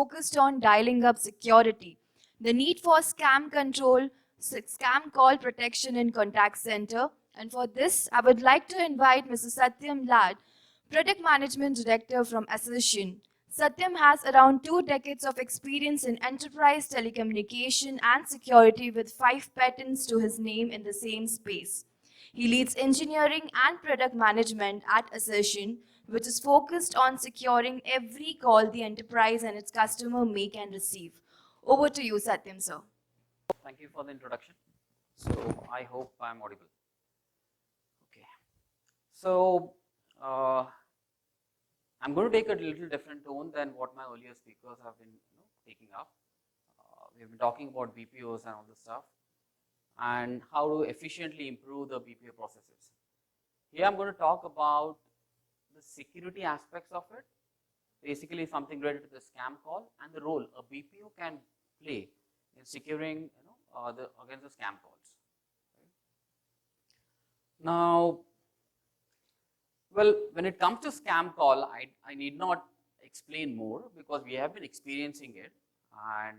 focused on dialing up security, the need for scam control, scam call protection in contact center. And for this, I would like to invite Mr. Satyam Lad, Product Management Director from Assertion. Satyam has around 2 decades of experience in enterprise telecommunication and security with 5 patents to his name in the same space. He leads engineering and product management at Assertion, which is focused on securing every call the enterprise and its customer make and receive. Over to you, Satyam, sir. Thank you for the introduction. So I hope I'm audible. Okay. So I'm going to take a little different tone than what my earlier speakers have been taking up. We've been talking about BPOs and all this stuff and how to efficiently improve the BPO processes. Here I'm going to talk about the security aspects of it, basically something related to the scam call and the role a BPO can play in securing against the scam calls. Now, well, when it comes to scam call, I need not explain more because we have been experiencing it, and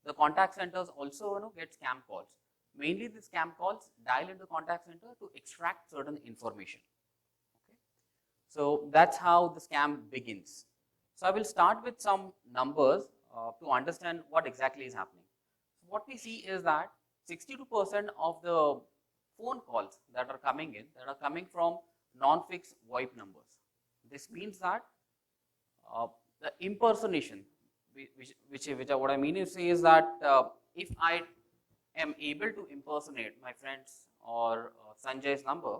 the contact centers also get scam calls. Mainly the scam calls dial into contact center to extract certain information. Okay. So that's how the scam begins. So I will start with some numbers to understand what exactly is happening. So what we see is that 62% of the phone calls that are coming from non-fixed VoIP numbers. This means that the impersonation, what I mean to say is that if I am able to impersonate my friend's or Sanjay's number,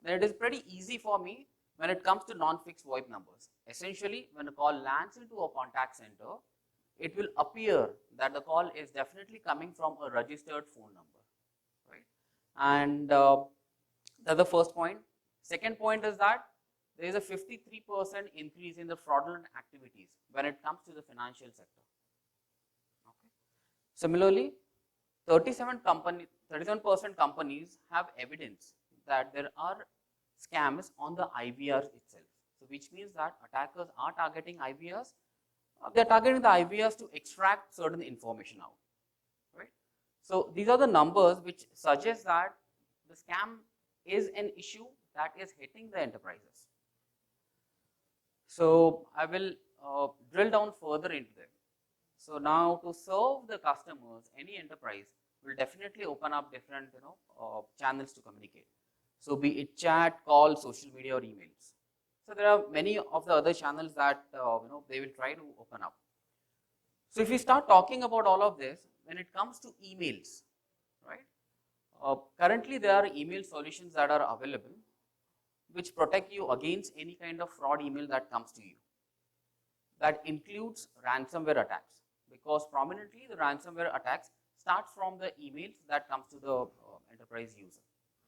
then it is pretty easy for me when it comes to non-fixed VoIP numbers. Essentially, when a call lands into a contact center, it will appear that the call is definitely coming from a registered phone number, right? And that's the first point. Second point is that there is a 53% increase in the fraudulent activities when it comes to the financial sector. Okay. Similarly, 37% companies have evidence that there are scams on the IVRs itself. So which means that attackers are targeting IVRs. They are targeting the IVRs to extract certain information out. Right. So these are the numbers which suggest that the scam is an issue that is hitting the enterprises. So I will drill down further into them. So now to serve the customers, any enterprise will definitely open up different channels to communicate. So be it chat, call, social media, or emails. So there are many of the other channels that they will try to open up. So if we start talking about all of this, when it comes to emails, right? Currently there are email solutions that are available which protect you against any kind of fraud email that comes to you. That includes ransomware attacks, because prominently the ransomware attacks start from the emails that comes to the enterprise user.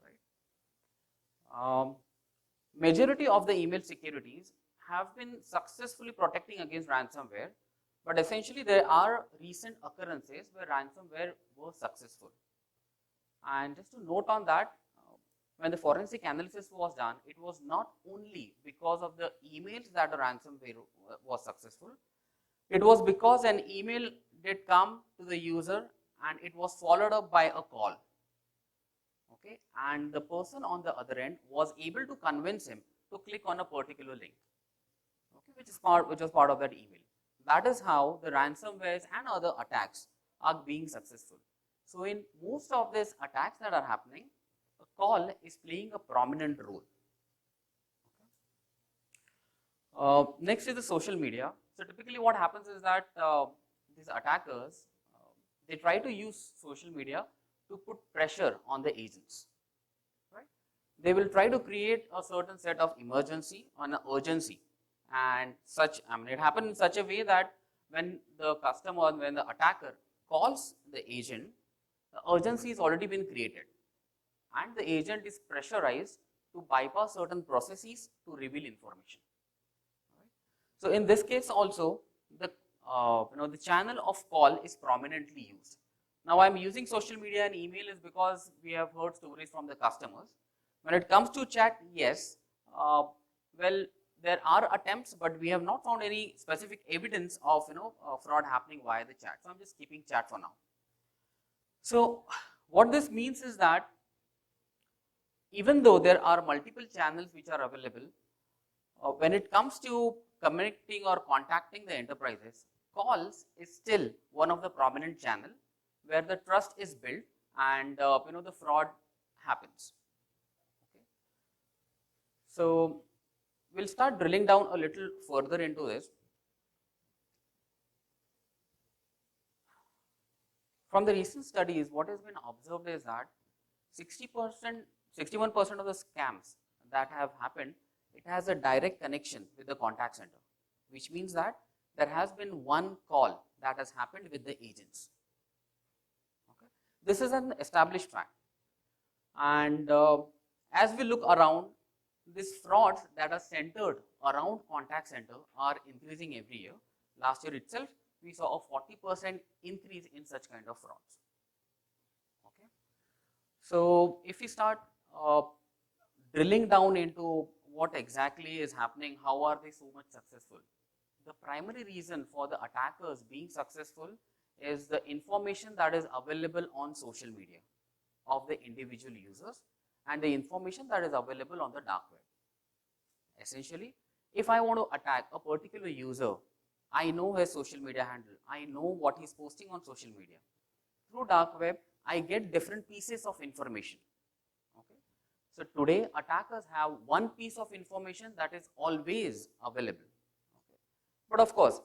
Right? Majority of the email securities have been successfully protecting against ransomware, but essentially there are recent occurrences where ransomware was successful. And just to note on that, when the forensic analysis was done, it was not only because of the emails that the ransomware was successful, it was because an email did come to the user and it was followed up by a call. Okay, and the person on the other end was able to convince him to click on a particular link, okay, which was part of that email. That is how the ransomwares and other attacks are being successful. So in most of these attacks that are happening, a call is playing a prominent role. Okay. Next is the social media. So typically what happens is that these attackers, they try to use social media to put pressure on the agents. Right? They will try to create a certain set of emergency or an urgency, and such. I mean, it happens in such a way that when the customer, when the attacker calls the agent, the urgency has already been created, and the agent is pressurized to bypass certain processes to reveal information. Right? So in this case also, the channel of call is prominently used. Now I'm using social media and email is because we have heard stories from the customers. When it comes to chat, yes, well, there are attempts, but we have not found any specific evidence of fraud happening via the chat. So I'm just keeping chat for now. So what this means is that even though there are multiple channels which are available, when it comes to communicating or contacting the enterprises, calls is still one of the prominent channel where the trust is built and the fraud happens. Okay. So we'll start drilling down a little further into this. From the recent studies, what has been observed is that 60%, 61% of the scams that have happened, it has a direct connection with the contact center, which means that there has been one call that has happened with the agents. Okay. This is an established fact. And as we look around, these frauds that are centered around contact center are increasing every year. Last year itself, we saw a 40% increase in such kind of frauds. Okay. So if we start drilling down into what exactly is happening, how are they so much successful? The primary reason for the attackers being successful is the information that is available on social media of the individual users and the information that is available on the dark web. Essentially, if I want to attack a particular user, I know his social media handle, I know what he's posting on social media. Through dark web, I get different pieces of information. Okay. So today, attackers have one piece of information that is always available. Okay. But of course,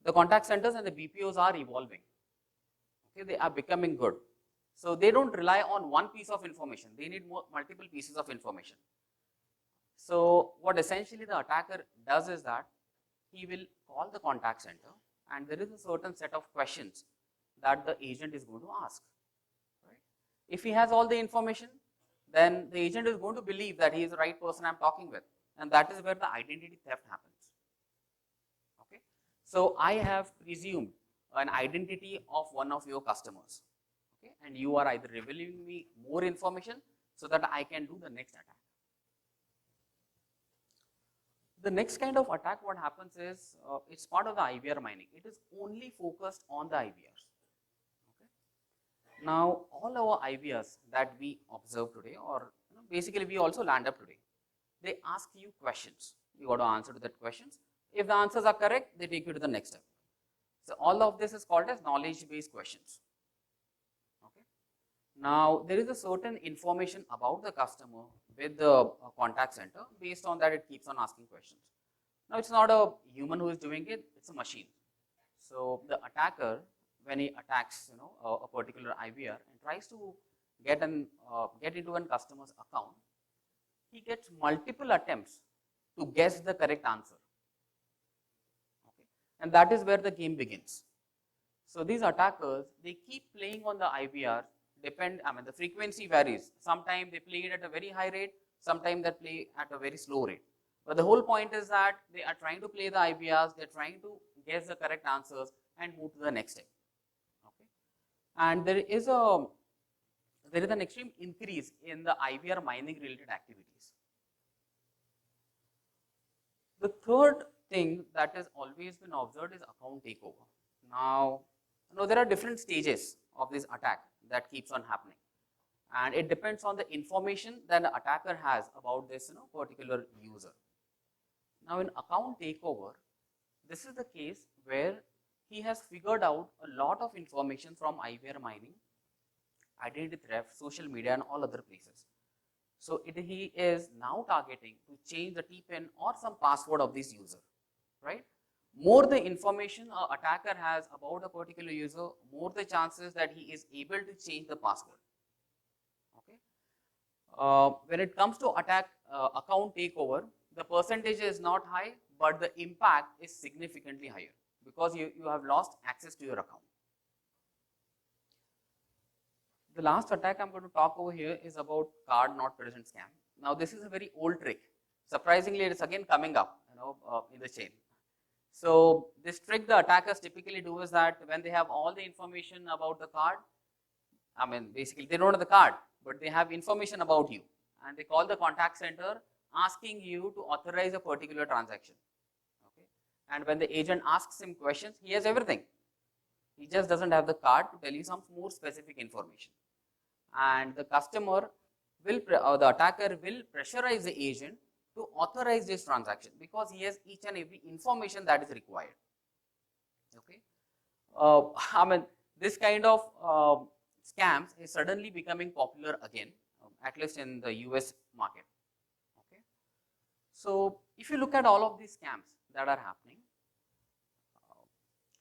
the contact centers and the BPOs are evolving. Okay. They are becoming good. So they don't rely on one piece of information. They need multiple pieces of information. So what essentially the attacker does is that he will call the contact center and there is a certain set of questions that the agent is going to ask. Right? If he has all the information, then the agent is going to believe that he is the right person I'm talking with, and that is where the identity theft happens. Okay? So I have presumed an identity of one of your customers. Okay, and you are either revealing me more information so that I can do the next attack. The next kind of attack, what happens is, it's part of the IVR mining. It is only focused on the IVRs. Okay. Now, all our IVRs that we observe today, or basically we also land up today, they ask you questions. You got to answer to that questions. If the answers are correct, they take you to the next step. So all of this is called as knowledge-based questions. Now, there is a certain information about the customer with the contact center. Based on that, it keeps on asking questions. Now, it's not a human who is doing it, it's a machine. So the attacker, when he attacks a particular IVR and tries to get into a customer's account, he gets multiple attempts to guess the correct answer. Okay. And that is where the game begins. So these attackers, they keep playing on the IVR. The frequency varies. Sometimes they play it at a very high rate, sometimes they play at a very slow rate. But the whole point is that they are trying to play the IVRs, they're trying to guess the correct answers and move to the next step. Okay. And there is an extreme increase in the IVR mining related activities. The third thing that has always been observed is account takeover. Now, there are different stages of this attack that keeps on happening, and it depends on the information that the attacker has about this particular user. Now, in account takeover, this is the case where he has figured out a lot of information from IVR mining, identity theft, social media, and all other places. So he is now targeting to change the TPIN or some password of this user, right? More the information an attacker has about a particular user, more the chances that he is able to change the password. Okay. When it comes to account takeover, the percentage is not high, but the impact is significantly higher because you have lost access to your account. The last attack I'm going to talk over here is about card not present scam. Now, this is a very old trick. Surprisingly, it is again coming up in the chain. So this trick the attackers typically do is that when they have all the information about the card, basically they don't have the card, but they have information about you, and they call the contact center asking you to authorize a particular transaction. Okay, and when the agent asks him questions, he has everything. He just doesn't have the card to tell you some more specific information. And the customer will, or the attacker will pressurize the agent to authorize this transaction because he has each and every information that is required. Okay, I mean, this kind of scams is suddenly becoming popular again, at least in the US market. Okay, so if you look at all of these scams that are happening,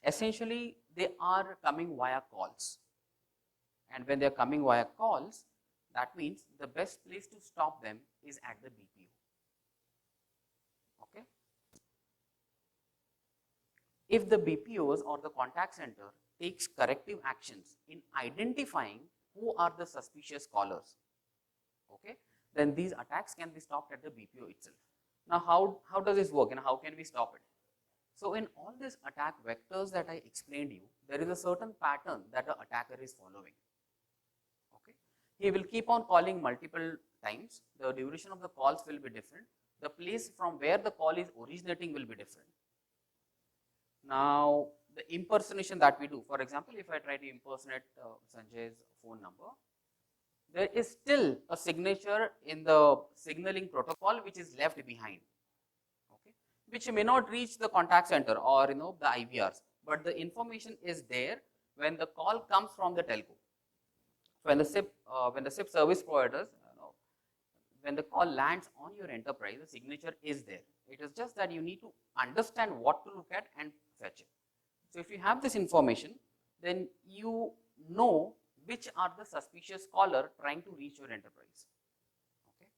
essentially they are coming via calls, and when they are coming via calls, that means the best place to stop them is at the BPO. Okay, if the BPOs or the contact center takes corrective actions in identifying who are the suspicious callers, okay, then these attacks can be stopped at the BPO itself. Now, how does this work and how can we stop it? So, in all these attack vectors that I explained you, there is a certain pattern that the attacker is following. Okay, he will keep on calling multiple times. The duration of the calls will be different. The place from where the call is originating will be different. Now, the impersonation that we do, for example, if I try to impersonate Sanjay's phone number, there is still a signature in the signaling protocol which is left behind, okay, which may not reach the contact center or the IVRs, but the information is there when the call comes from the telco. When the SIP service providers, when the call lands on your enterprise, the signature is there. It is just that you need to understand what to look at and fetch it. So if you have this information, then you know which are the suspicious caller trying to reach your enterprise. Okay.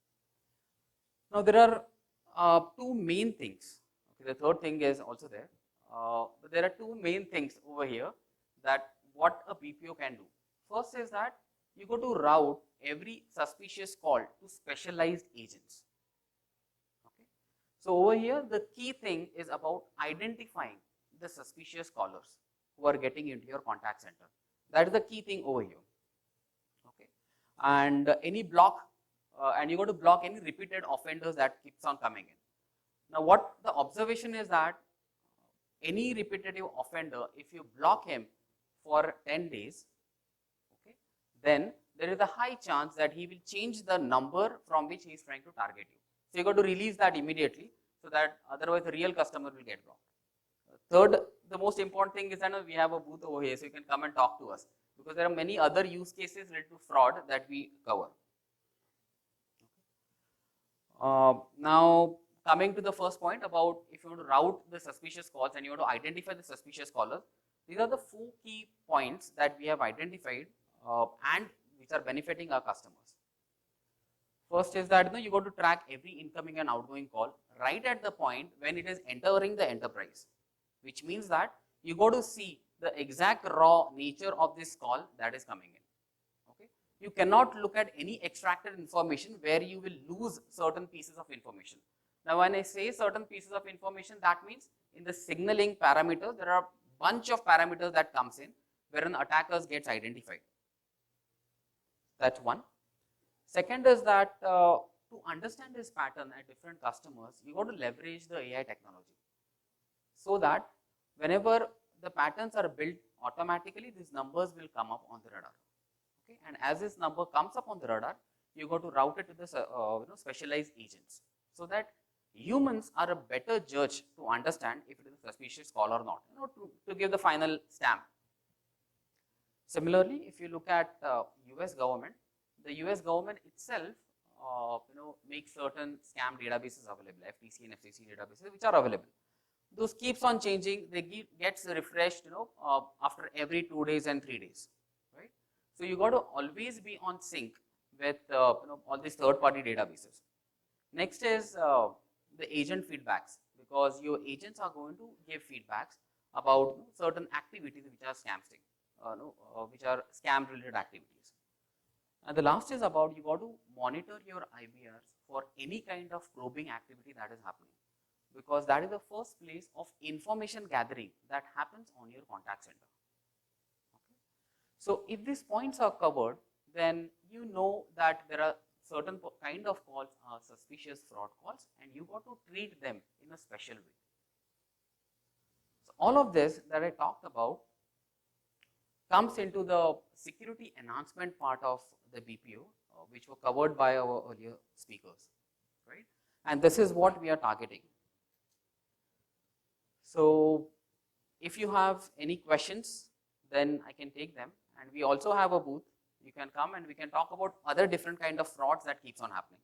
Now there are two main things. Okay, the third thing is also there, but there are two main things over here that what a BPO can do. First is that you go to route every suspicious call to specialized agents. Okay. So over here, the key thing is about identifying the suspicious callers who are getting into your contact center. That is the key thing over here. Okay, and any block, and you got to block any repeated offenders that keeps on coming in. Now, what the observation is that any repetitive offender, if you block him for 10 days, okay, then there is a high chance that he will change the number from which he is trying to target you. So you got to release that immediately, so that otherwise the real customer will get blocked. Third, the most important thing is that we have a booth over here, so you can come and talk to us, because there are many other use cases related to fraud that we cover. Now, coming to the first point about if you want to route the suspicious calls and you want to identify the suspicious callers, these are the 4 key points that we have identified and which are benefiting our customers. First is that you got to track every incoming and outgoing call right at the point when it is entering the enterprise, which means that you got to see the exact raw nature of this call that is coming in. Okay, you cannot look at any extracted information where you will lose certain pieces of information. Now, when I say certain pieces of information, that means in the signaling parameters, there are a bunch of parameters that comes in wherein attackers gets identified. That's one. Second is that to understand this pattern at different customers, you got to leverage the AI technology, so that whenever the patterns are built automatically, these numbers will come up on the radar. Okay, and as this number comes up on the radar, you got to route it to the specialized agents, so that humans are a better judge to understand if it is a suspicious call or not, to give the final stamp. Similarly, if you look at US government, the US government itself makes certain scam databases available, FTC and FCC databases which are available. Those keeps on changing, they gets refreshed after every 2 days and 3 days, right? So you got to always be on sync with all these third-party databases. Next is the agent feedbacks, because your agents are going to give feedbacks about certain activities which are which are scam-related activities. And the last is about you got to monitor your IVRs for any kind of probing activity that is happening, because that is the first place of information gathering that happens on your contact center. Okay. So if these points are covered, then you know that there are certain kind of calls are suspicious fraud calls, and you got to treat them in a special way. So all of this that I talked about comes into the security enhancement part of the BPO, which were covered by our earlier speakers, right? And this is what we are targeting. So if you have any questions, then I can take them. And we also have a booth. You can come and we can talk about other different kind of frauds that keeps on happening.